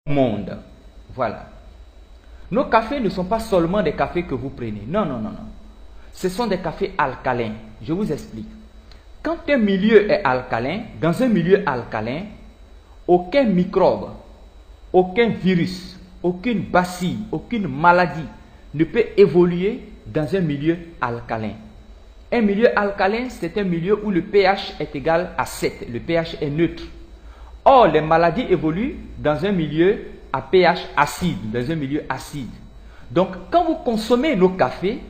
Monde. Voilà. Nos cafés ne sont pas seulement des cafés que vous prenez. Non, non, non, non. Ce sont des cafés alcalins. Je vous explique. Quand un milieu est alcalin, dans un milieu alcalin, aucun microbe, aucun virus, aucune bacille, aucune maladie ne peut évoluer dans un milieu alcalin. Un milieu alcalin, c'est un milieu où le pH est égal à 7. Le pH est neutre. Or, les maladies évoluent dans un milieu à pH acide, dans un milieu acide. Donc, quand vous consommez nos cafés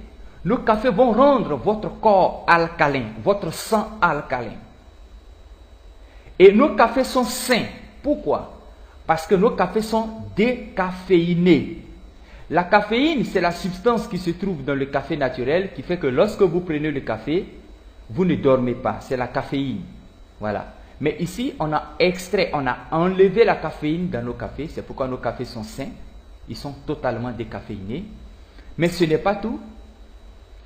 vont rendre votre corps alcalin, votre sang alcalin. Et nos cafés sont sains. Pourquoi? Parce que nos cafés sont décaféinés. La caféine, c'est la substance qui se trouve dans le café naturel qui fait que lorsque vous prenez le café, vous ne dormez pas. C'est la caféine. Voilà. Mais ici, on a extrait, on a enlevé la caféine dans nos cafés. C'est pourquoi nos cafés sont sains. Ils sont totalement décaféinés. Mais ce n'est pas tout.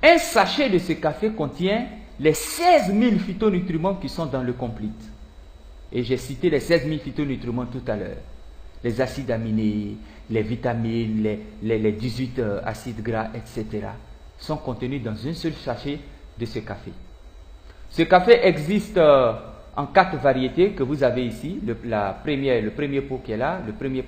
Un sachet de ce café contient les 16 000 phytonutriments qui sont dans le complete. Et j'ai cité les 16 000 phytonutriments tout à l'heure. Les acides aminés, les vitamines, les 18 acides gras, etc. sont contenus dans un seul sachet de ce café. Ce café existe en 4 variétés que vous avez ici. Le premier pot qui est là, le premier